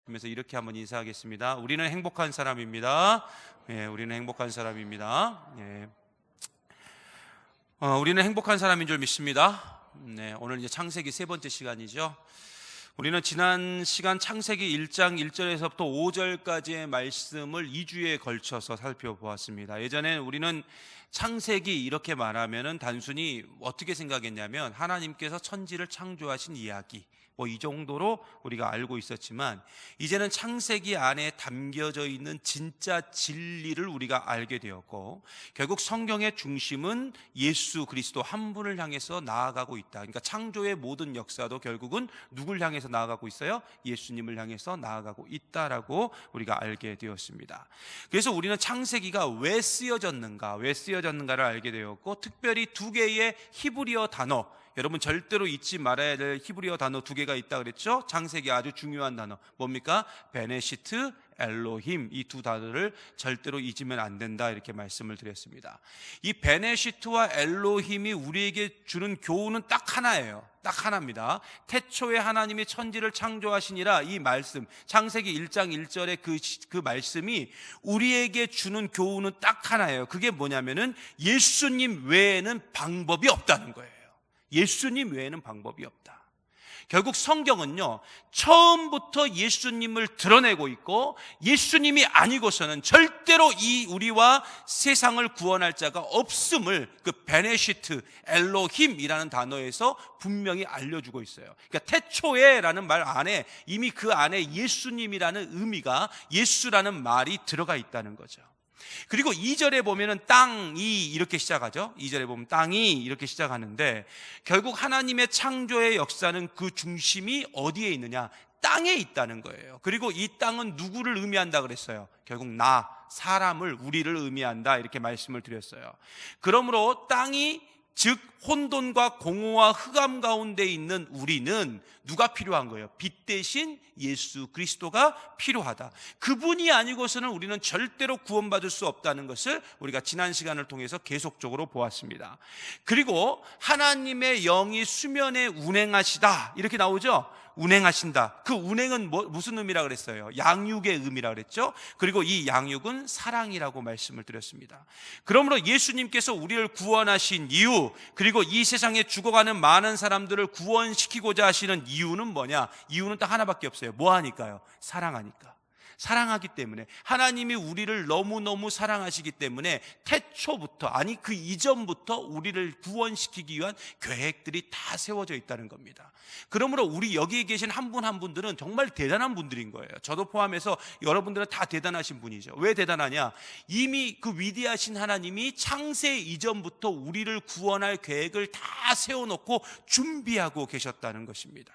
그러면서 이렇게 한번 인사하겠습니다. 우리는 행복한 사람입니다. 우리는 행복한 사람입니다. 우리는 행복한 사람인 줄 믿습니다. 오늘 이제 창세기 세 번째 시간이죠. 우리는 지난 시간 창세기 1장 1절에서부터 5절까지의 말씀을 2주에 걸쳐서 살펴보았습니다. 예전에 우리는 창세기 이렇게 말하면은 단순히 어떻게 생각했냐면 하나님께서 천지를 창조하신 이야기, 이 정도로 우리가 알고 있었지만, 이제는 창세기 안에 담겨져 있는 진짜 진리를 우리가 알게 되었고, 결국 성경의 중심은 예수 그리스도 한 분을 향해서 나아가고 있다. 그러니까 창조의 모든 역사도 결국은 누굴 향해서 나아가고 있어요? 예수님을 향해서 나아가고 있다라고 우리가 알게 되었습니다. 그래서 우리는 창세기가 왜 쓰여졌는가를 알게 되었고, 특별히 두 개의 히브리어 단어, 여러분 절대로 잊지 말아야 될 히브리어 단어 두 개가 있다 그랬죠? 창세기 아주 중요한 단어 뭡니까? 베네시트, 엘로힘, 이 두 단어를 절대로 잊으면 안 된다, 이렇게 말씀을 드렸습니다. 이 베네시트와 엘로힘이 우리에게 주는 교훈은 딱 하나예요. 딱 하나입니다. 태초에 하나님이 천지를 창조하시니라, 이 말씀, 창세기 1장 1절의 그 말씀이 우리에게 주는 교훈은 딱 하나예요. 그게 뭐냐면은 예수님 외에는 방법이 없다는 거예요. 예수님 외에는 방법이 없다. 결국 성경은요, 처음부터 예수님을 드러내고 있고, 예수님이 아니고서는 절대로 이 우리와 세상을 구원할 자가 없음을 그 베네시트, 엘로힘이라는 단어에서 분명히 알려주고 있어요. 그러니까 태초에라는 말 안에 이미 그 안에 예수님이라는 의미가, 예수라는 말이 들어가 있다는 거죠. 그리고 2절에 보면은 땅이 이렇게 시작하죠. 2절에 보면 땅이 이렇게 시작하는데, 결국 하나님의 창조의 역사는 그 중심이 어디에 있느냐? 땅에 있다는 거예요. 그리고 이 땅은 누구를 의미한다 그랬어요? 결국 사람을, 우리를 의미한다, 이렇게 말씀을 드렸어요. 그러므로 땅이, 즉 혼돈과 공허와 흑암 가운데 있는 우리는 누가 필요한 거예요? 빛 대신 예수 그리스도가 필요하다. 그분이 아니고서는 우리는 절대로 구원받을 수 없다는 것을 우리가 지난 시간을 통해서 계속적으로 보았습니다. 그리고 하나님의 영이 수면에 운행하시다, 이렇게 나오죠. 운행하신다. 그 운행은 무슨 의미라 그랬어요? 양육의 의미라 그랬죠. 그리고 이 양육은 사랑이라고 말씀을 드렸습니다. 그러므로 예수님께서 우리를 구원하신 이유, 그리고 이 세상에 죽어가는 많은 사람들을 구원시키고자 하시는 이유는 뭐냐? 이유는 딱 하나밖에 없어요. 뭐 하니까요? 사랑하니까. 사랑하기 때문에, 하나님이 우리를 너무너무 사랑하시기 때문에 태초부터, 아니 그 이전부터 우리를 구원시키기 위한 계획들이 다 세워져 있다는 겁니다. 그러므로 우리 여기에 계신 한 분 한 분들은 정말 대단한 분들인 거예요. 저도 포함해서 여러분들은 다 대단하신 분이죠. 왜 대단하냐? 이미 그 위대하신 하나님이 창세 이전부터 우리를 구원할 계획을 다 세워놓고 준비하고 계셨다는 것입니다.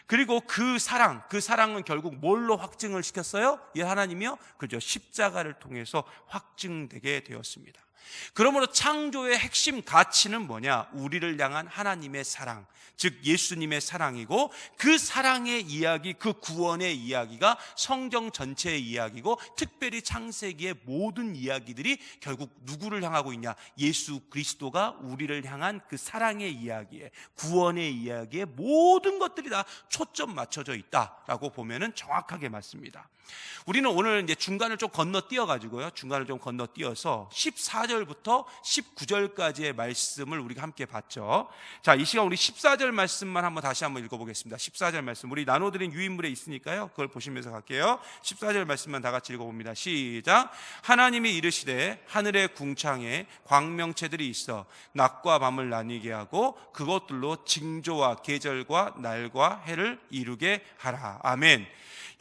그리고 그 사랑은 결국 뭘로 확증을 시켰어요? 이 하나님이요? 그죠? 십자가를 통해서 확증되게 되었습니다. 그러므로 창조의 핵심 가치는 뭐냐? 우리를 향한 하나님의 사랑, 즉 예수님의 사랑이고, 그 사랑의 이야기, 그 구원의 이야기가 성경 전체의 이야기고, 특별히 창세기의 모든 이야기들이 결국 누구를 향하고 있냐? 예수 그리스도가 우리를 향한 그 사랑의 이야기에, 구원의 이야기에 모든 것들이 다 초점 맞춰져 있다라고 보면은 정확하게 맞습니다. 우리는 오늘 이제 중간을 좀 건너뛰어서 14절부터 19절까지의 말씀을 우리가 함께 봤죠. 자, 이 시간 우리 14절 말씀만 다시 한번 읽어보겠습니다. 14절 말씀, 우리 나눠드린 유인물에 있으니까요, 그걸 보시면서 갈게요. 14절 말씀만 다 같이 읽어봅니다. 시작. 하나님이 이르시되 하늘의 궁창에 광명체들이 있어 낮과 밤을 나뉘게 하고 그것들로 징조와 계절과 날과 해를 이루게 하라. 아멘.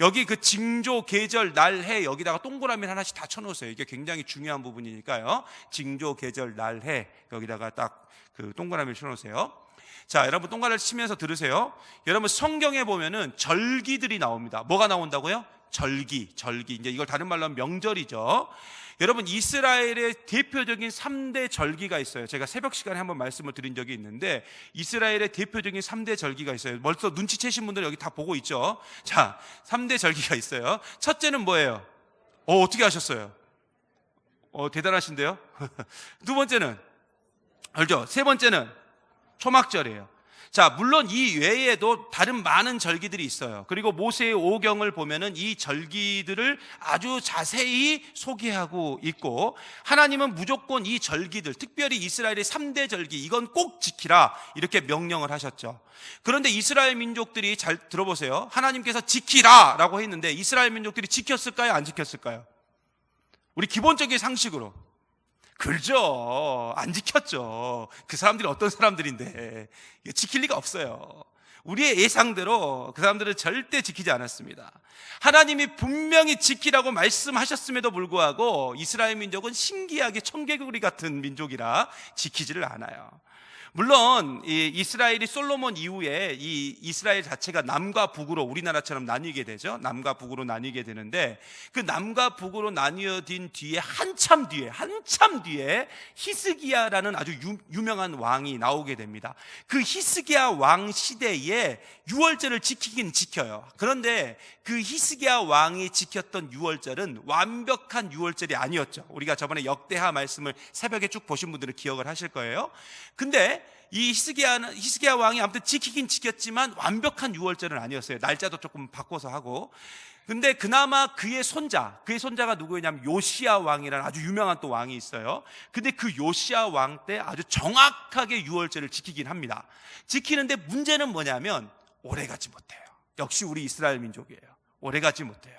여기 그 징조, 계절, 날, 해, 여기다가 동그라미 하나씩 다 쳐놓으세요. 이게 굉장히 중요한 부분이니까요. 징조, 계절, 날, 해, 여기다가 딱 그 동그라미를 쳐놓으세요. 자, 여러분 동그라미를 치면서 들으세요. 여러분 성경에 보면은 절기들이 나옵니다. 뭐가 나온다고요? 절기. 이제 이걸 다른 말로 하면 명절이죠. 여러분 이스라엘의 대표적인 3대 절기가 있어요. 제가 새벽 시간에 한번 말씀을 드린 적이 있는데, 이스라엘의 대표적인 3대 절기가 있어요. 벌써 눈치채신 분들 여기 다 보고 있죠. 자, 3대 절기가 있어요. 첫째는 뭐예요? 어떻게 하셨어요? 대단하신데요. 두 번째는 알죠? 세 번째는 초막절이에요. 자, 물론 이 외에도 다른 많은 절기들이 있어요. 그리고 모세의 오경을 보면은 이 절기들을 아주 자세히 소개하고 있고, 하나님은 무조건 이 절기들, 특별히 이스라엘의 3대 절기, 이건 꼭 지키라 이렇게 명령을 하셨죠. 그런데 이스라엘 민족들이, 잘 들어보세요, 하나님께서 지키라 라고 했는데 이스라엘 민족들이 지켰을까요? 안 지켰을까요? 우리 기본적인 상식으로 그렇죠. 안 지켰죠. 그 사람들이 어떤 사람들인데 지킬 리가 없어요. 우리의 예상대로 그 사람들은 절대 지키지 않았습니다. 하나님이 분명히 지키라고 말씀하셨음에도 불구하고 이스라엘 민족은 신기하게 청개구리 같은 민족이라 지키지를 않아요. 물론 이 이스라엘이 솔로몬 이후에 이 이스라엘 자체가 남과 북으로 우리나라처럼 나뉘게 되죠. 남과 북으로 나뉘게 되는데, 그 남과 북으로 나뉘어진 뒤에 한참 뒤에 히스기야라는 아주 유명한 왕이 나오게 됩니다. 그 히스기야 왕 시대에 유월절을 지키긴 지켜요. 그런데 그 히스기야 왕이 지켰던 유월절은 완벽한 유월절이 아니었죠. 우리가 저번에 역대하 말씀을 새벽에 쭉 보신 분들은 기억을 하실 거예요. 근데 이 히스기야 왕이 아무튼 지키긴 지켰지만 완벽한 유월절은 아니었어요. 날짜도 조금 바꿔서 하고. 근데 그나마 그의 손자가 누구였냐면 요시야 왕이라는 아주 유명한 또 왕이 있어요. 근데 그 요시야 왕 때 아주 정확하게 유월절을 지키긴 합니다. 지키는데 문제는 뭐냐면 오래가지 못해요. 역시 우리 이스라엘 민족이에요. 오래가지 못해요.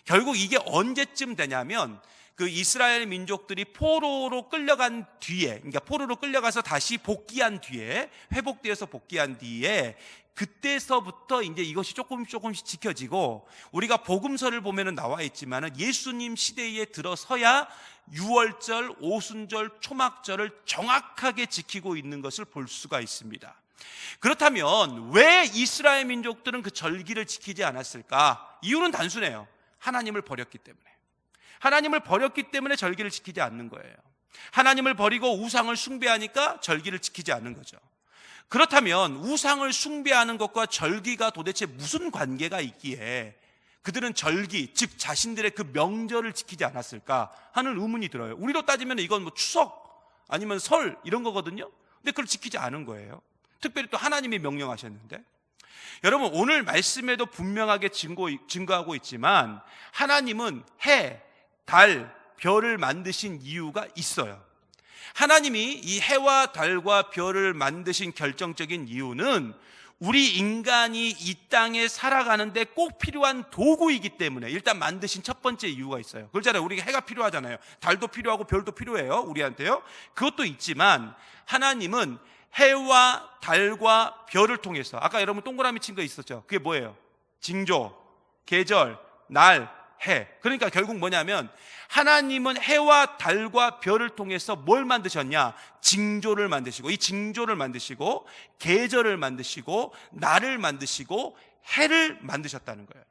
결국 이게 언제쯤 되냐면 그 이스라엘 민족들이 포로로 끌려간 뒤에, 그러니까 포로로 끌려가서 다시 복귀한 뒤에, 회복되어서 복귀한 뒤에, 그때서부터 이제 이것이 조금씩 지켜지고, 우리가 복음서를 보면은 나와 있지만은 예수님 시대에 들어서야 유월절, 오순절, 초막절을 정확하게 지키고 있는 것을 볼 수가 있습니다. 그렇다면 왜 이스라엘 민족들은 그 절기를 지키지 않았을까? 이유는 단순해요. 하나님을 버렸기 때문에. 하나님을 버렸기 때문에 절기를 지키지 않는 거예요. 하나님을 버리고 우상을 숭배하니까 절기를 지키지 않는 거죠. 그렇다면 우상을 숭배하는 것과 절기가 도대체 무슨 관계가 있기에 그들은 절기, 즉 자신들의 그 명절을 지키지 않았을까 하는 의문이 들어요. 우리로 따지면 이건 뭐 추석 아니면 설 이런 거거든요. 근데 그걸 지키지 않은 거예요. 특별히 또 하나님이 명령하셨는데, 여러분 오늘 말씀에도 분명하게 증거하고 있지만 하나님은 해, 달, 별을 만드신 이유가 있어요. 하나님이 이 해와 달과 별을 만드신 결정적인 이유는 우리 인간이 이 땅에 살아가는데 꼭 필요한 도구이기 때문에 일단 만드신 첫 번째 이유가 있어요. 그렇잖아요. 우리가 해가 필요하잖아요. 달도 필요하고 별도 필요해요. 우리한테요. 그것도 있지만 하나님은 해와 달과 별을 통해서, 아까 여러분 동그라미 친 거 있었죠? 그게 뭐예요? 징조, 계절, 날, 해. 그러니까 결국 뭐냐면 하나님은 해와 달과 별을 통해서 뭘 만드셨냐? 징조를 만드시고, 이 징조를 만드시고, 계절을 만드시고, 날을 만드시고, 해를 만드셨다는 거예요.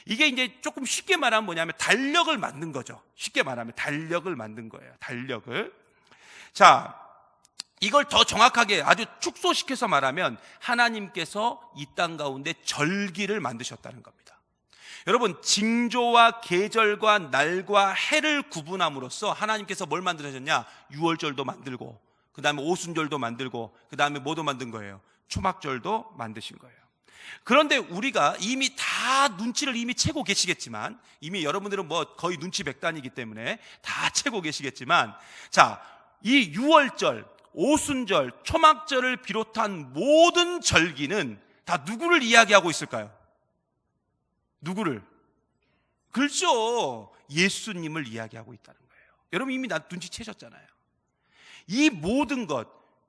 이게 이제 조금 쉽게 말하면 뭐냐면 달력을 만든 거죠. 쉽게 말하면 달력을 만든 거예요. 달력을. 자, 이걸 더 정확하게 아주 축소시켜서 말하면 하나님께서 이 땅 가운데 절기를 만드셨다는 겁니다. 여러분, 징조와 계절과 날과 해를 구분함으로써 하나님께서 뭘 만드셨냐? 유월절도 만들고, 그 다음에 오순절도 만들고, 그 다음에 뭐도 만든 거예요? 초막절도 만드신 거예요. 그런데 우리가 이미 다 눈치를 이미 채고 계시겠지만, 이미 여러분들은 뭐 거의 눈치 백단이기 때문에 다 채고 계시겠지만, 자, 이 유월절, 오순절, 초막절을 비롯한 모든 절기는 다 누구를 이야기하고 있을까요? 누구를? 그렇죠. 예수님을 이야기하고 있다는 거예요. 여러분 이미 눈치채셨잖아요. 이 모든 것,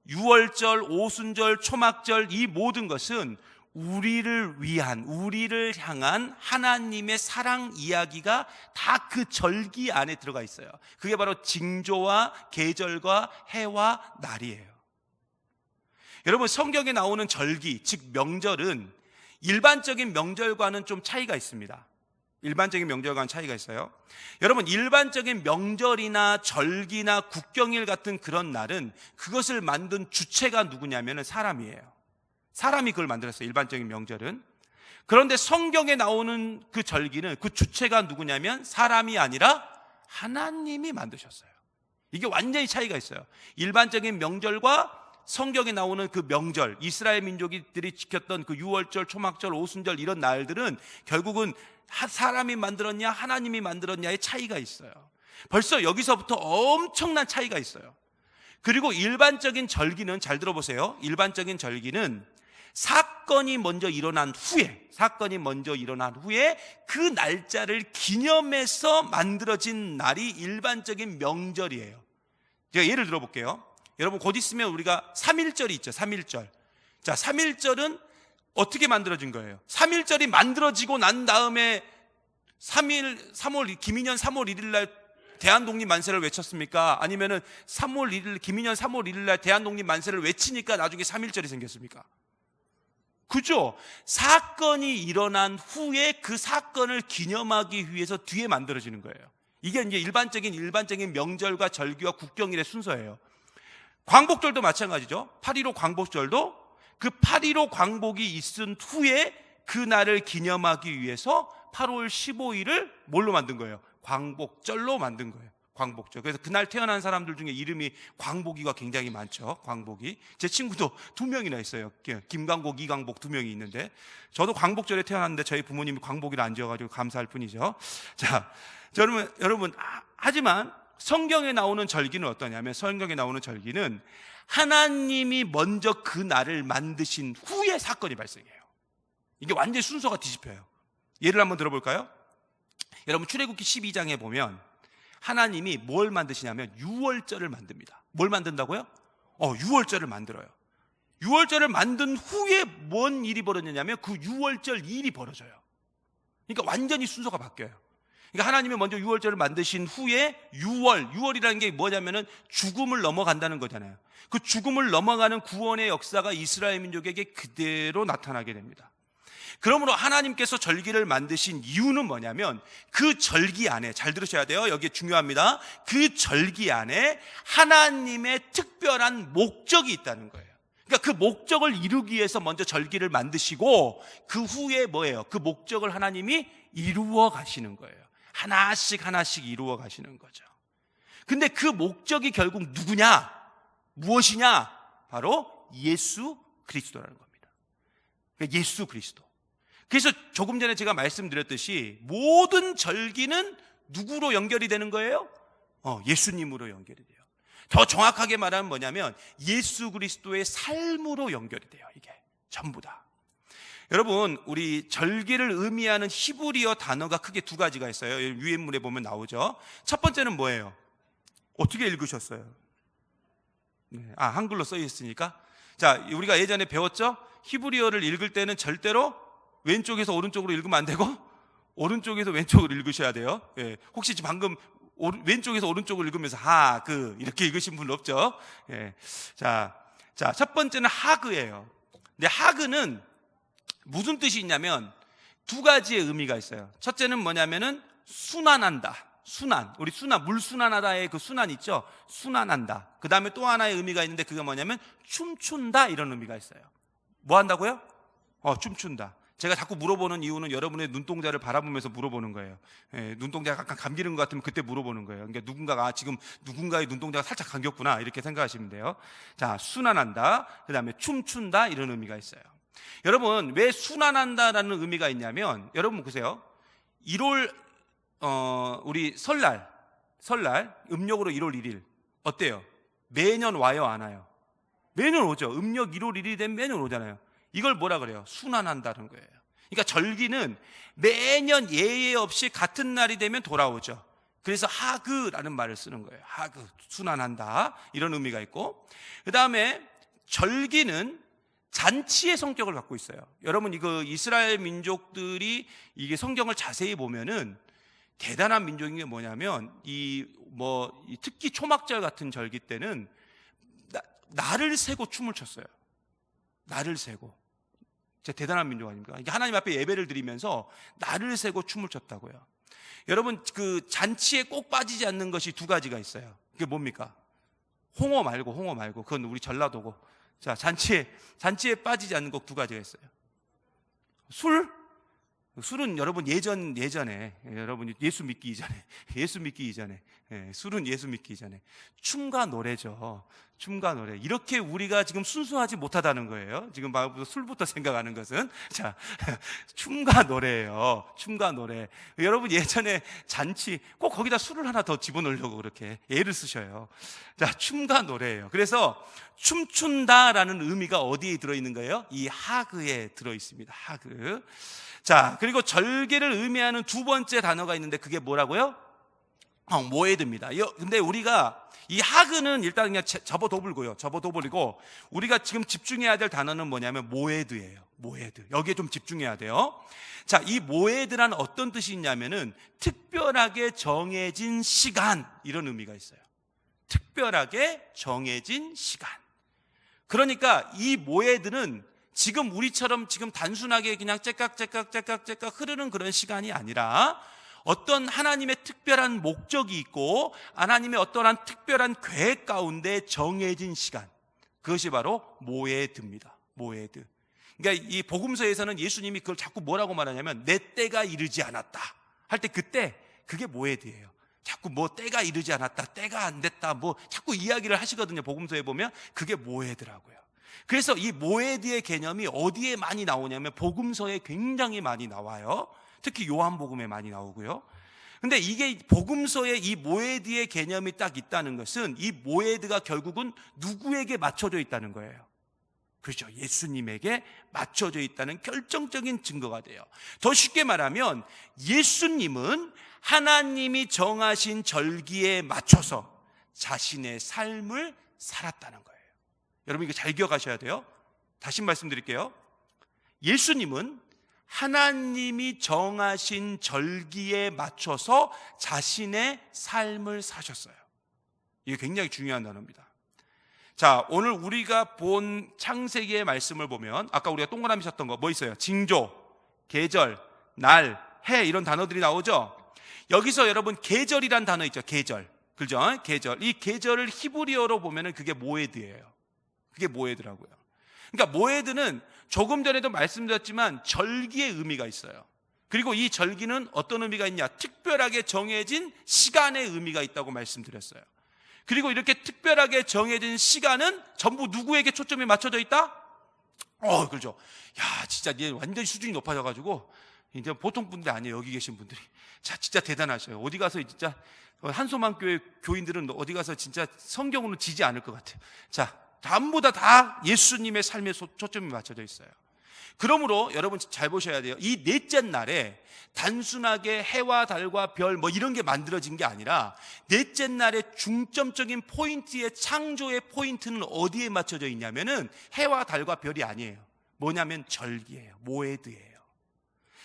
유월절, 오순절, 초막절, 이 모든 것은 우리를 위한, 우리를 향한 하나님의 사랑 이야기가 다 그 절기 안에 들어가 있어요. 그게 바로 징조와 계절과 해와 날이에요. 여러분 성경에 나오는 절기, 즉 명절은 일반적인 명절과는 좀 차이가 있습니다. 일반적인 명절과는 차이가 있어요. 여러분 일반적인 명절이나 절기나 국경일 같은 그런 날은 그것을 만든 주체가 누구냐면 사람이에요. 사람이 그걸 만들었어요. 일반적인 명절은. 그런데 성경에 나오는 그 절기는 그 주체가 누구냐면 사람이 아니라 하나님이 만드셨어요. 이게 완전히 차이가 있어요. 일반적인 명절과 성경에 나오는 그 명절, 이스라엘 민족들이 지켰던 그 유월절, 초막절, 오순절 이런 날들은 결국은 사람이 만들었냐 하나님이 만들었냐의 차이가 있어요. 벌써 여기서부터 엄청난 차이가 있어요. 그리고 일반적인 절기는, 잘 들어보세요, 일반적인 절기는 사건이 먼저 일어난 후에 그 날짜를 기념해서 만들어진 날이 일반적인 명절이에요. 제가 예를 들어볼게요. 여러분 곧 있으면 우리가 3.1절이 있죠. 3.1절. 자, 3.1절은 어떻게 만들어진 거예요? 3.1절이 만들어지고 난 다음에 김인현 3월 1일 날 대한독립 만세를 외쳤습니까? 아니면은 김인현 3월 1일 날 대한독립 만세를 외치니까 나중에 3.1절이 생겼습니까? 그죠? 사건이 일어난 후에 그 사건을 기념하기 위해서 뒤에 만들어지는 거예요. 이게 이제 일반적인 명절과 절기와 국경일의 순서예요. 광복절도 마찬가지죠. 8.15 광복절도 그 8.15 광복이 있은 후에 그 날을 기념하기 위해서 8월 15일을 뭘로 만든 거예요? 광복절로 만든 거예요. 광복절. 그래서 그날 태어난 사람들 중에 이름이 광복이가 굉장히 많죠. 광복이. 제 친구도 2명이나 있어요. 김광복, 이광복 2명이 있는데, 저도 광복절에 태어났는데 저희 부모님이 광복이를 안 지어가지고 감사할 뿐이죠. 자, 여러분, 하지만 성경에 나오는 절기는 어떠냐면, 성경에 나오는 절기는 하나님이 먼저 그 날을 만드신 후에 사건이 발생해요. 이게 완전히 순서가 뒤집혀요. 예를 한번 들어볼까요? 여러분 출애굽기 12장에 보면 하나님이 뭘 만드시냐면 유월절을 만듭니다. 뭘 만든다고요? 유월절을 만들어요. 유월절을 만든 후에 뭔 일이 벌어졌냐면 그 유월절 일이 벌어져요. 그러니까 완전히 순서가 바뀌어요. 그러니까 하나님이 먼저 유월절을 만드신 후에 유월이라는 게 뭐냐면은 죽음을 넘어간다는 거잖아요. 그 죽음을 넘어가는 구원의 역사가 이스라엘 민족에게 그대로 나타나게 됩니다. 그러므로 하나님께서 절기를 만드신 이유는 뭐냐면 그 절기 안에, 잘 들으셔야 돼요. 여기 중요합니다. 그 절기 안에 하나님의 특별한 목적이 있다는 거예요. 그러니까 그 목적을 이루기 위해서 먼저 절기를 만드시고 그 후에 뭐예요? 그 목적을 하나님이 이루어 가시는 거예요. 하나씩 이루어 가시는 거죠. 근데 그 목적이 결국 누구냐? 무엇이냐? 바로 예수 그리스도라는 겁니다. 그러니까 예수 그리스도. 그래서 조금 전에 제가 말씀드렸듯이 모든 절기는 누구로 연결이 되는 거예요? 예수님으로 연결이 돼요. 더 정확하게 말하면 뭐냐면 예수 그리스도의 삶으로 연결이 돼요. 이게 전부 다. 여러분, 우리 절기를 의미하는 히브리어 단어가 크게 2가지가 있어요. 유엔문에 보면 나오죠. 첫 번째는 뭐예요? 어떻게 읽으셨어요? 한글로 써 있으니까. 자, 우리가 예전에 배웠죠? 히브리어를 읽을 때는 절대로 왼쪽에서 오른쪽으로 읽으면 안 되고 오른쪽에서 왼쪽으로 읽으셔야 돼요. 혹시 방금 왼쪽에서 오른쪽으로 읽으면서 이렇게 읽으신 분 없죠? 자, 첫 번째는 하그예요. 근데 하그는 무슨 뜻이 있냐면 2가지의 의미가 있어요. 첫째는 뭐냐면은 순환한다. 우리 물 순환하다의 그 순환 있죠? 순환한다. 그 다음에 또 하나의 의미가 있는데 그게 뭐냐면 춤춘다, 이런 의미가 있어요. 뭐 한다고요? 춤춘다. 제가 자꾸 물어보는 이유는 여러분의 눈동자를 바라보면서 물어보는 거예요. 눈동자가 약간 감기는 것 같으면 그때 물어보는 거예요. 그러니까 지금 누군가의 눈동자가 살짝 감겼구나, 이렇게 생각하시면 돼요. 자, 순환한다, 그 다음에 춤춘다, 이런 의미가 있어요. 여러분, 왜 순환한다라는 의미가 있냐면, 여러분 보세요. 우리 설날 음력으로 1월 1일 어때요? 매년 와요, 안 와요? 매년 오죠. 음력 1월 1일이 되면 매년 오잖아요. 이걸 뭐라 그래요? 순환한다는 거예요. 그러니까 절기는 매년 예외 없이 같은 날이 되면 돌아오죠. 그래서 하그라는 말을 쓰는 거예요. 하그, 순환한다, 이런 의미가 있고, 그 다음에 절기는 잔치의 성격을 갖고 있어요. 여러분, 이거 이스라엘 민족들이 이게 성경을 자세히 보면은 대단한 민족인 게 뭐냐면 특히 초막절 같은 절기 때는 날을 세고 춤을 췄어요. 날을 세고. 진짜 대단한 민족 아닙니까? 하나님 앞에 예배를 드리면서 날을 세고 춤을 췄다고요. 여러분, 그 잔치에 꼭 빠지지 않는 것이 2가지가 있어요. 그게 뭡니까? 홍어 말고 그건 우리 전라도고. 자, 잔치에 빠지지 않는 것 2가지가 있어요. 술은 여러분 예전에 여러분 예수 믿기 이전에 술은 예수 믿기 이전에 춤과 노래죠. 춤과 노래. 이렇게 우리가 지금 순수하지 못하다는 거예요. 지금 술부터 생각하는 것은. 자, 춤과 노래예요. 춤과 노래. 여러분 예전에 잔치 꼭 거기다 술을 하나 더 집어넣으려고 그렇게 애를 쓰셔요. 자, 춤과 노래예요. 그래서 춤춘다라는 의미가 어디에 들어있는 거예요? 이 하그에 들어있습니다. 하그. 자, 그리고 절개를 의미하는 두 번째 단어가 있는데 그게 뭐라고요? 모에드입니다. 근데 우리가 이 하그는 일단 그냥 접어둬버리고 우리가 지금 집중해야 될 단어는 뭐냐면 모에드예요. 모에드. 여기에 좀 집중해야 돼요. 자, 이 모에드란 어떤 뜻이 있냐면은 특별하게 정해진 시간, 이런 의미가 있어요. 특별하게 정해진 시간. 그러니까 이 모에드는 지금 우리처럼 지금 단순하게 그냥 째깍 흐르는 그런 시간이 아니라 어떤 하나님의 특별한 목적이 있고 하나님의 어떠한 특별한 계획 가운데 정해진 시간, 그것이 바로 모에드입니다. 모에드. 그러니까 이 복음서에서는 예수님이 그걸 자꾸 뭐라고 말하냐면 내 때가 이르지 않았다 할 때 그때 그게 모에드예요. 자꾸 뭐 때가 이르지 않았다, 때가 안 됐다, 뭐 자꾸 이야기를 하시거든요. 복음서에 보면 그게 모에드라고요. 그래서 이 모에드의 개념이 어디에 많이 나오냐면 복음서에 굉장히 많이 나와요. 특히 요한복음에 많이 나오고요. 근데 이게 복음서에 이 모에드의 개념이 딱 있다는 것은 이 모에드가 결국은 누구에게 맞춰져 있다는 거예요. 그렇죠. 예수님에게 맞춰져 있다는 결정적인 증거가 돼요. 더 쉽게 말하면 예수님은 하나님이 정하신 절기에 맞춰서 자신의 삶을 살았다는 거예요. 여러분 이거 잘 기억하셔야 돼요. 다시 말씀드릴게요. 예수님은 하나님이 정하신 절기에 맞춰서 자신의 삶을 사셨어요. 이게 굉장히 중요한 단어입니다. 자, 오늘 우리가 본 창세기의 말씀을 보면 아까 우리가 동그라미 쳤던 거 뭐 있어요? 징조, 계절, 날, 해 이런 단어들이 나오죠. 여기서 여러분 계절이란 단어 있죠. 계절. 그죠? 계절. 이 계절을 히브리어로 보면은 그게 모에드예요. 그게 모에드라고요. 그러니까 모에드는 조금 전에도 말씀드렸지만 절기의 의미가 있어요. 그리고 이 절기는 어떤 의미가 있냐? 특별하게 정해진 시간의 의미가 있다고 말씀드렸어요. 그리고 이렇게 특별하게 정해진 시간은 전부 누구에게 초점이 맞춰져 있다? 그렇죠. 야, 진짜 얘 완전히 수준이 높아져가지고 이제 보통 분들이 아니에요. 여기 계신 분들이. 자, 진짜 대단하셔요. 어디 가서 진짜 한소망교회 교인들은 어디 가서 진짜 성경으로는 지지 않을 것 같아요. 자, 전부 다 예수님의 삶에 초점이 맞춰져 있어요. 그러므로 여러분 잘 보셔야 돼요. 이 넷째 날에 단순하게 해와 달과 별 뭐 이런 게 만들어진 게 아니라 넷째 날의 중점적인 포인트의 창조의 포인트는 어디에 맞춰져 있냐면은 해와 달과 별이 아니에요. 뭐냐면 절기예요. 모에드예요.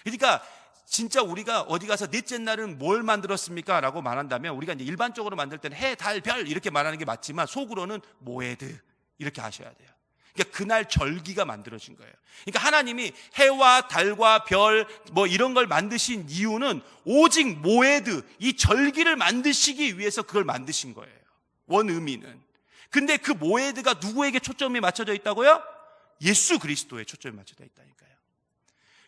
그러니까 진짜 우리가 어디 가서 넷째 날은 뭘 만들었습니까? 라고 말한다면 우리가 이제 일반적으로 만들 때는 해, 달, 별 이렇게 말하는 게 맞지만 속으로는 모에드 이렇게 아셔야 돼요. 그러니까 그날 절기가 만들어진 거예요. 그러니까 하나님이 해와 달과 별 뭐 이런 걸 만드신 이유는 오직 모에드 이 절기를 만드시기 위해서 그걸 만드신 거예요. 원 의미는. 근데 그 모에드가 누구에게 초점이 맞춰져 있다고요? 예수 그리스도에 초점이 맞춰져 있다니까요.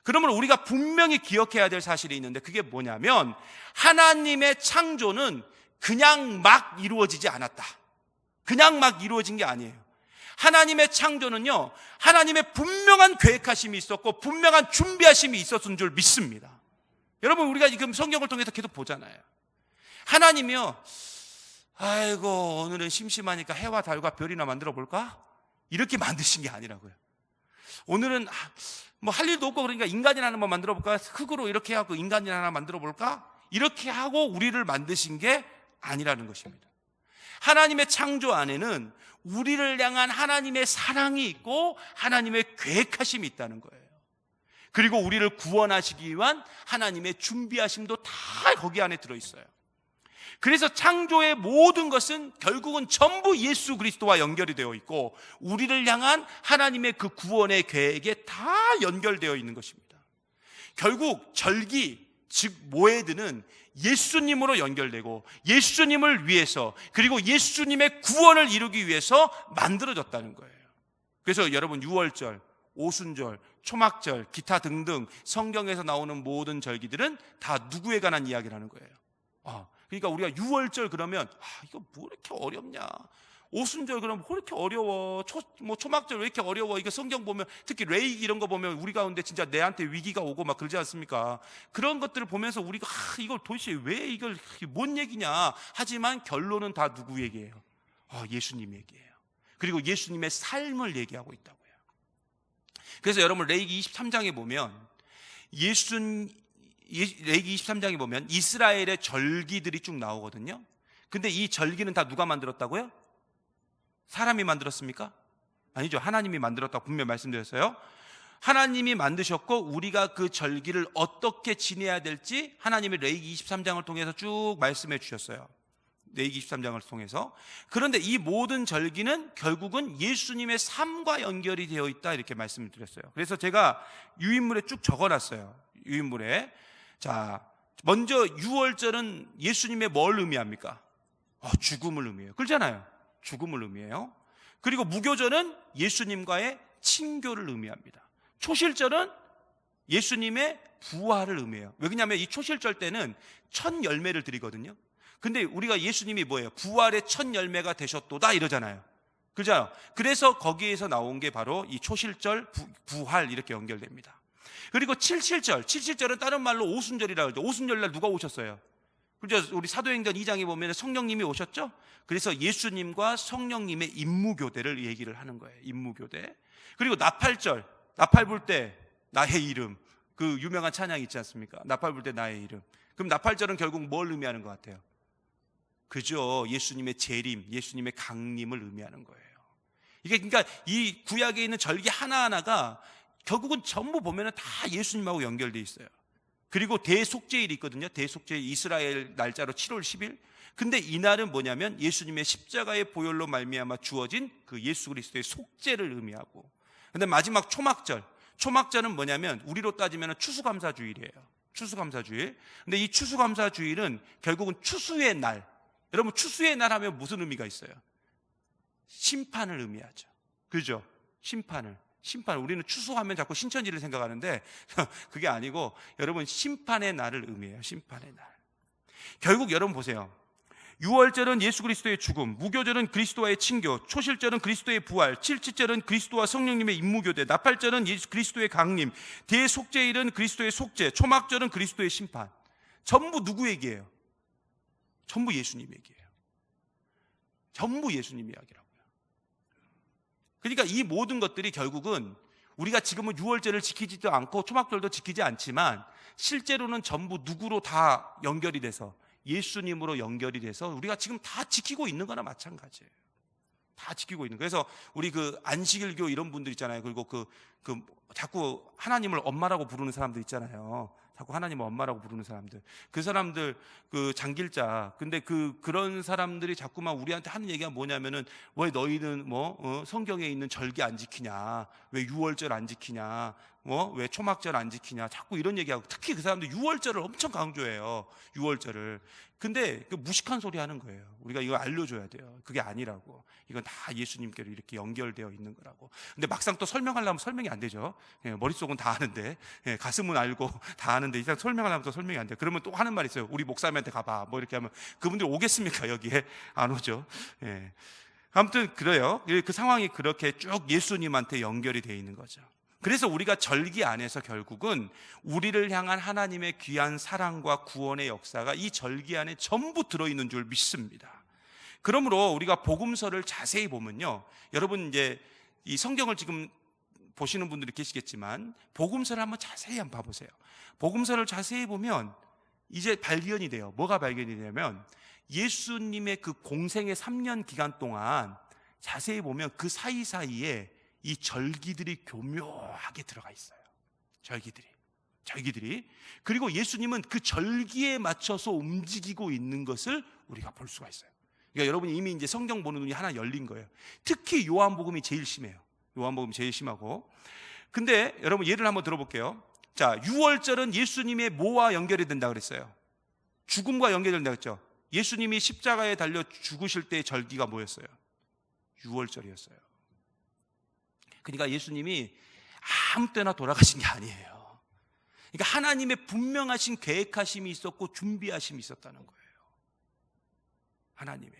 그러면 우리가 분명히 기억해야 될 사실이 있는데 그게 뭐냐면 하나님의 창조는 그냥 막 이루어지지 않았다. 그냥 막 이루어진 게 아니에요. 하나님의 창조는요, 하나님의 분명한 계획하심이 있었고 분명한 준비하심이 있었던 줄 믿습니다. 여러분 우리가 지금 성경을 통해서 계속 보잖아요. 하나님이요, 아이고 오늘은 심심하니까 해와 달과 별이나 만들어 볼까? 이렇게 만드신 게 아니라고요. 오늘은 뭐 할 일도 없고 그러니까 인간이나 하나 만들어 볼까? 흙으로 이렇게 하고 인간이나 하나 만들어 볼까? 이렇게 하고 우리를 만드신 게 아니라는 것입니다. 하나님의 창조 안에는 우리를 향한 하나님의 사랑이 있고 하나님의 계획하심이 있다는 거예요. 그리고 우리를 구원하시기 위한 하나님의 준비하심도 다 거기 안에 들어있어요. 그래서 창조의 모든 것은 결국은 전부 예수 그리스도와 연결이 되어 있고 우리를 향한 하나님의 그 구원의 계획에 다 연결되어 있는 것입니다. 결국 절기, 즉 모에드는 예수님으로 연결되고 예수님을 위해서 그리고 예수님의 구원을 이루기 위해서 만들어졌다는 거예요. 그래서 여러분 유월절, 오순절, 초막절, 기타 등등 성경에서 나오는 모든 절기들은 다 누구에 관한 이야기라는 거예요. 그러니까 우리가 유월절 그러면 이거 뭐 이렇게 어렵냐, 오순절 그럼 왜 이렇게 어려워? 초막절 왜 이렇게 어려워? 이거 성경 보면 특히 레이기 이런 거 보면 우리 가운데 진짜 내한테 위기가 오고 막 그러지 않습니까? 그런 것들을 보면서 우리가 이걸 도대체 왜 이걸 뭔 얘기냐? 하지만 결론은 다 누구 얘기예요? 예수님 얘기예요. 그리고 예수님의 삶을 얘기하고 있다고요. 그래서 여러분 레이기 23장에 보면 레이기 23장에 보면 이스라엘의 절기들이 쭉 나오거든요. 근데 이 절기는 다 누가 만들었다고요? 사람이 만들었습니까? 아니죠. 하나님이 만들었다고 분명히 말씀드렸어요. 하나님이 만드셨고 우리가 그 절기를 어떻게 지내야 될지 하나님이 레위기 23장을 통해서 쭉 말씀해 주셨어요. 레위기 23장을 통해서. 그런데 이 모든 절기는 결국은 예수님의 삶과 연결이 되어 있다 이렇게 말씀을 드렸어요. 그래서 제가 유인물에 쭉 적어놨어요. 유인물에. 자, 먼저 유월절은 예수님의 뭘 의미합니까? 죽음을 의미해요. 그렇잖아요. 죽음을 의미해요. 그리고 무교절은 예수님과의 친교를 의미합니다. 초실절은 예수님의 부활을 의미해요. 왜냐하면 이 초실절 때는 첫 열매를 드리거든요. 근데 우리가 예수님이 뭐예요? 부활의 첫 열매가 되셨도다 이러잖아요. 그렇죠? 그래서 거기에서 나온 게 바로 이 초실절, 부활 이렇게 연결됩니다. 그리고 칠칠절은 다른 말로 오순절이라고 하죠. 오순절날 누가 오셨어요? 그죠? 우리 사도행전 2장에 보면 성령님이 오셨죠? 그래서 예수님과 성령님의 임무교대를 얘기를 하는 거예요. 임무교대. 그리고 나팔절, 나팔 불 때 나의 이름, 그 유명한 찬양 있지 않습니까? 나팔 불 때 나의 이름. 그럼 나팔절은 결국 뭘 의미하는 것 같아요? 그죠? 예수님의 재림, 예수님의 강림을 의미하는 거예요. 이게 그러니까 이 구약에 있는 절기 하나하나가 결국은 전부 보면은 다 예수님하고 연결돼 있어요. 그리고 대속죄일이 있거든요. 대속죄일 이스라엘 날짜로 7월 10일. 근데 이날은 뭐냐면 예수님의 십자가의 보혈로 말미암아 주어진 그 예수 그리스도의 속죄를 의미하고. 근데 마지막 초막절은 뭐냐면 우리로 따지면 추수감사주일이에요. 추수감사주일. 근데 이 추수감사주일은 결국은 추수의 날. 여러분 추수의 날 하면 무슨 의미가 있어요? 심판을 의미하죠. 그죠? 심판. 우리는 추수하면 자꾸 신천지를 생각하는데 그게 아니고 여러분 심판의 날을 의미해요. 심판의 날. 결국 여러분 보세요. 유월절은 예수 그리스도의 죽음, 무교절은 그리스도와의 친교, 초실절은 그리스도의 부활, 칠칠절은 그리스도와 성령님의 임무교대, 나팔절은 예수 그리스도의 강림, 대속죄일은 그리스도의 속죄, 초막절은 그리스도의 심판. 전부 누구 얘기예요? 전부 예수님 얘기예요. 전부 예수님 이야기라고요. 그러니까 이 모든 것들이 결국은 우리가 지금은 유월절을 지키지도 않고 초막절도 지키지 않지만 실제로는 전부 누구로 다 연결이 돼서 예수님으로 연결이 돼서 우리가 지금 다 지키고 있는 거나 마찬가지예요. 다 지키고 있는. 그래서 우리 그 안식일교 이런 분들 있잖아요. 그리고 자꾸 하나님을 엄마라고 부르는 사람들 있잖아요. 자꾸 하나님을 엄마라고 부르는 사람들. 그 사람들 그 장길자. 근데 그런 사람들이 자꾸만 우리한테 하는 얘기가 뭐냐면은 왜 너희는 성경에 있는 절기 안 지키냐? 왜 유월절 안 지키냐? 왜 초막절 안 지키냐? 자꾸 이런 얘기하고 특히 그 사람들 유월절을 엄청 강조해요. 유월절을. 근데 그 무식한 소리 하는 거예요. 우리가 이거 알려줘야 돼요. 그게 아니라고. 이건 다 예수님께로 이렇게 연결되어 있는 거라고. 근데 막상 또 설명하려면 설명이 안 되죠. 머릿속은 다 아는데, 가슴은 알고 다 아는데 이상 설명하려면 또 설명이 안 돼요. 그러면 또 하는 말이 있어요. 우리 목사님한테 가봐. 뭐 이렇게 하면 그분들 오겠습니까? 여기에 안 오죠. 아무튼 그래요. 그 상황이 그렇게 쭉 예수님한테 연결이 되어 있는 거죠. 그래서 우리가 절기 안에서 결국은 우리를 향한 하나님의 귀한 사랑과 구원의 역사가 이 절기 안에 전부 들어있는 줄 믿습니다. 그러므로 우리가 복음서를 자세히 보면요, 여러분 이제 이 성경을 지금 보시는 분들이 계시겠지만 복음서를 한번 자세히 한번 봐보세요. 복음서를 자세히 보면 이제 발견이 돼요. 뭐가 발견이 되냐면 예수님의 그 공생의 3년 기간 동안 자세히 보면 그 사이사이에 이 절기들이 교묘하게 들어가 있어요. 절기들이. 그리고 예수님은 그 절기에 맞춰서 움직이고 있는 것을 우리가 볼 수가 있어요. 그러니까 여러분이 이미 이제 성경 보는 눈이 하나 열린 거예요. 특히 요한복음이 제일 심해요. 요한복음이 제일 심하고. 근데 여러분 예를 한번 들어볼게요. 자, 유월절은 예수님의 뭐와 연결이 된다 그랬어요? 죽음과 연결된다 그랬죠? 예수님이 십자가에 달려 죽으실 때의 절기가 뭐였어요? 유월절이었어요. 그러니까 예수님이 아무 때나 돌아가신 게 아니에요. 그러니까 하나님의 분명하신 계획하심이 있었고 준비하심이 있었다는 거예요. 하나님의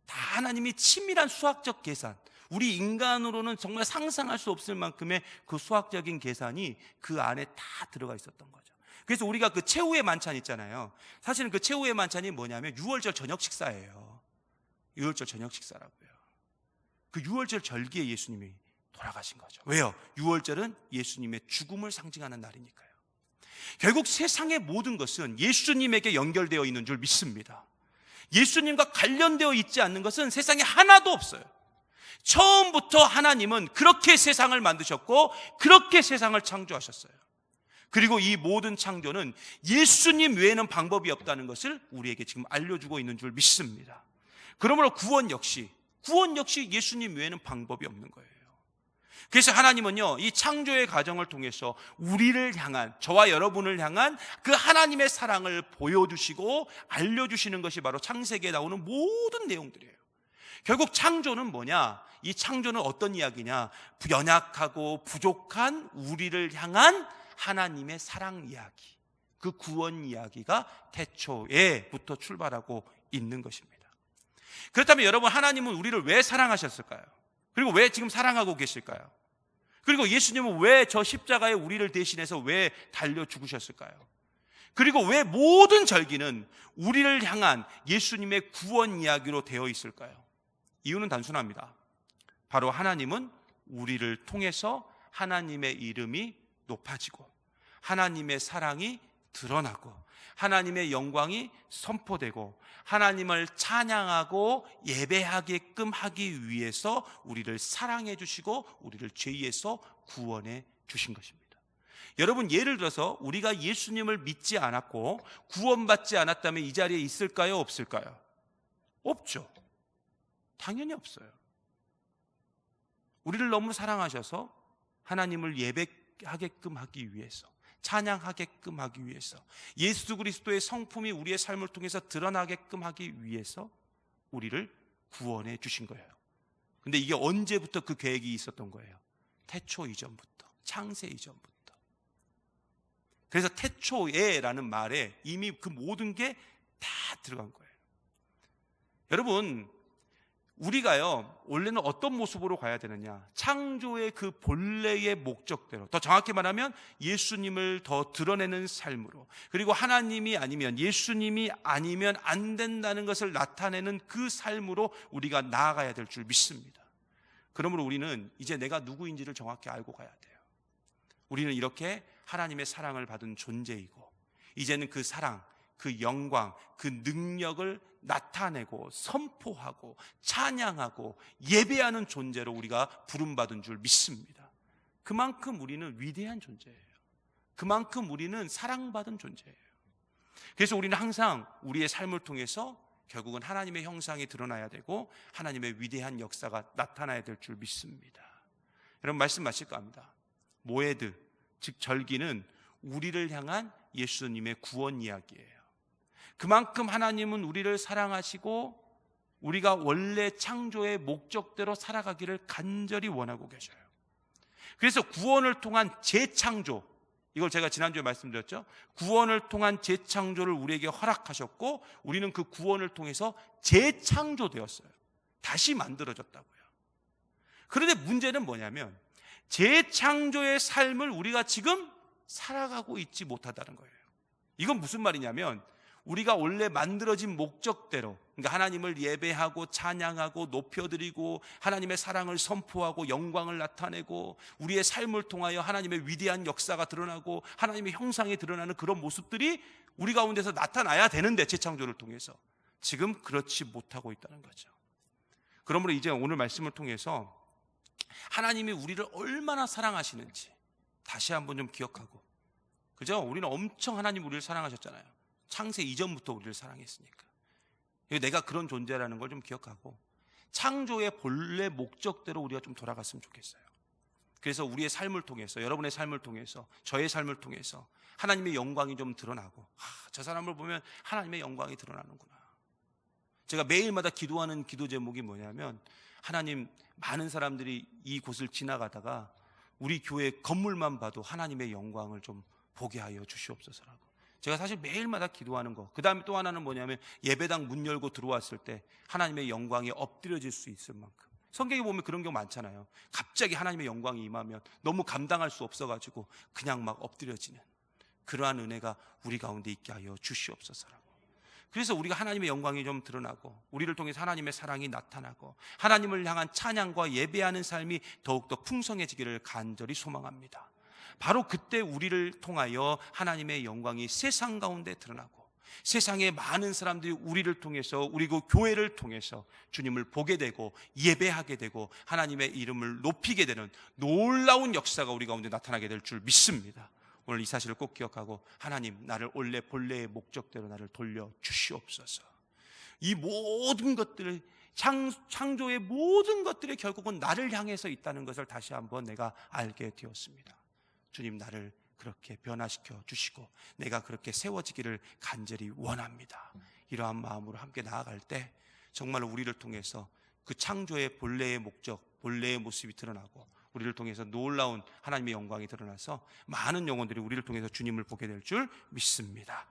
다 하나님이 치밀한 수학적 계산, 우리 인간으로는 정말 상상할 수 없을 만큼의 그 수학적인 계산이 그 안에 다 들어가 있었던 거죠. 그래서 우리가 그 최후의 만찬 있잖아요. 사실은 그 최후의 만찬이 뭐냐면 유월절 저녁 식사예요. 유월절 저녁 식사라고요. 그 유월절 절기에 예수님이 돌아가신 거죠. 왜요? 유월절은 예수님의 죽음을 상징하는 날이니까요. 결국 세상의 모든 것은 예수님에게 연결되어 있는 줄 믿습니다. 예수님과 관련되어 있지 않는 것은 세상에 하나도 없어요. 처음부터 하나님은 그렇게 세상을 만드셨고 그렇게 세상을 창조하셨어요. 그리고 이 모든 창조는 예수님 외에는 방법이 없다는 것을 우리에게 지금 알려주고 있는 줄 믿습니다. 그러므로 구원 역시 예수님 외에는 방법이 없는 거예요. 그래서 하나님은요, 이 창조의 과정을 통해서 우리를 향한, 저와 여러분을 향한 그 하나님의 사랑을 보여주시고 알려주시는 것이 바로 창세기에 나오는 모든 내용들이에요. 결국 창조는 뭐냐? 이 창조는 어떤 이야기냐? 연약하고 부족한 우리를 향한 하나님의 사랑 이야기, 그 구원 이야기가 태초에부터 출발하고 있는 것입니다. 그렇다면 여러분, 하나님은 우리를 왜 사랑하셨을까요? 그리고 왜 지금 사랑하고 계실까요? 그리고 예수님은 왜 저 십자가에 우리를 대신해서 왜 달려 죽으셨을까요? 그리고 왜 모든 절기는 우리를 향한 예수님의 구원 이야기로 되어 있을까요? 이유는 단순합니다. 바로 하나님은 우리를 통해서 하나님의 이름이 높아지고 하나님의 사랑이 드러나고 하나님의 영광이 선포되고 하나님을 찬양하고 예배하게끔 하기 위해서 우리를 사랑해 주시고 우리를 죄에서 구원해 주신 것입니다. 여러분, 예를 들어서 우리가 예수님을 믿지 않았고 구원받지 않았다면 이 자리에 있을까요? 없을까요? 없죠. 당연히 없어요. 우리를 너무 사랑하셔서 하나님을 예배하게끔 하기 위해서, 찬양하게끔 하기 위해서, 예수 그리스도의 성품이 우리의 삶을 통해서 드러나게끔 하기 위해서 우리를 구원해 주신 거예요. 근데 이게 언제부터 그 계획이 있었던 거예요? 태초 이전부터, 창세 이전부터. 그래서 태초에라는 말에 이미 그 모든 게 다 들어간 거예요. 여러분, 우리가요, 원래는 어떤 모습으로 가야 되느냐? 창조의 그 본래의 목적대로, 더 정확히 말하면 예수님을 더 드러내는 삶으로, 그리고 하나님이 아니면, 예수님이 아니면 안 된다는 것을 나타내는 그 삶으로 우리가 나아가야 될 줄 믿습니다. 그러므로 우리는 이제 내가 누구인지를 정확히 알고 가야 돼요. 우리는 이렇게 하나님의 사랑을 받은 존재이고, 이제는 그 사랑, 그 영광, 그 능력을 나타내고 선포하고 찬양하고 예배하는 존재로 우리가 부름받은 줄 믿습니다. 그만큼 우리는 위대한 존재예요. 그만큼 우리는 사랑받은 존재예요. 그래서 우리는 항상 우리의 삶을 통해서 결국은 하나님의 형상이 드러나야 되고 하나님의 위대한 역사가 나타나야 될 줄 믿습니다. 여러분, 말씀 마실까 합니다. 모에드, 즉 절기는 우리를 향한 예수님의 구원 이야기예요. 그만큼 하나님은 우리를 사랑하시고 우리가 원래 창조의 목적대로 살아가기를 간절히 원하고 계셔요. 그래서 구원을 통한 재창조, 이걸 제가 지난주에 말씀드렸죠. 구원을 통한 재창조를 우리에게 허락하셨고 우리는 그 구원을 통해서 재창조되었어요. 다시 만들어졌다고요. 그런데 문제는 뭐냐면 재창조의 삶을 우리가 지금 살아가고 있지 못하다는 거예요. 이건 무슨 말이냐면 우리가 원래 만들어진 목적대로, 그러니까 하나님을 예배하고 찬양하고 높여드리고 하나님의 사랑을 선포하고 영광을 나타내고 우리의 삶을 통하여 하나님의 위대한 역사가 드러나고 하나님의 형상이 드러나는 그런 모습들이 우리 가운데서 나타나야 되는데, 재창조를 통해서 지금 그렇지 못하고 있다는 거죠. 그러므로 이제 오늘 말씀을 통해서 하나님이 우리를 얼마나 사랑하시는지 다시 한번 좀 기억하고, 그죠? 우리는 엄청 하나님 우리를 사랑하셨잖아요. 창세 이전부터 우리를 사랑했으니까. 내가 그런 존재라는 걸 좀 기억하고 창조의 본래 목적대로 우리가 좀 돌아갔으면 좋겠어요. 그래서 우리의 삶을 통해서, 여러분의 삶을 통해서, 저의 삶을 통해서 하나님의 영광이 좀 드러나고, 저 사람을 보면 하나님의 영광이 드러나는구나. 제가 매일마다 기도하는 기도 제목이 뭐냐면, 하나님, 많은 사람들이 이 곳을 지나가다가 우리 교회 건물만 봐도 하나님의 영광을 좀 보게 하여 주시옵소서라고 제가 사실 매일마다 기도하는 거, 그 다음에 또 하나는 뭐냐면 예배당 문 열고 들어왔을 때 하나님의 영광이 엎드려질 수 있을 만큼. 성경에 보면 그런 경우 많잖아요. 갑자기 하나님의 영광이 임하면 너무 감당할 수 없어가지고 그냥 막 엎드려지는 그러한 은혜가 우리 가운데 있게 하여 주시옵소서라고. 그래서 우리가 하나님의 영광이 좀 드러나고 우리를 통해서 하나님의 사랑이 나타나고 하나님을 향한 찬양과 예배하는 삶이 더욱더 풍성해지기를 간절히 소망합니다. 바로 그때 우리를 통하여 하나님의 영광이 세상 가운데 드러나고 세상의 많은 사람들이 우리를 통해서, 우리 그 교회를 통해서 주님을 보게 되고 예배하게 되고 하나님의 이름을 높이게 되는 놀라운 역사가 우리 가운데 나타나게 될 줄 믿습니다. 오늘 이 사실을 꼭 기억하고 하나님, 나를 원래 본래의 목적대로 나를 돌려 주시옵소서. 이 모든 것들을, 창조의 모든 것들이 결국은 나를 향해서 있다는 것을 다시 한번 내가 알게 되었습니다. 주님, 나를 그렇게 변화시켜 주시고 내가 그렇게 세워지기를 간절히 원합니다. 이러한 마음으로 함께 나아갈 때 정말 우리를 통해서 그 창조의 본래의 목적, 본래의 모습이 드러나고 우리를 통해서 놀라운 하나님의 영광이 드러나서 많은 영혼들이 우리를 통해서 주님을 보게 될 줄 믿습니다.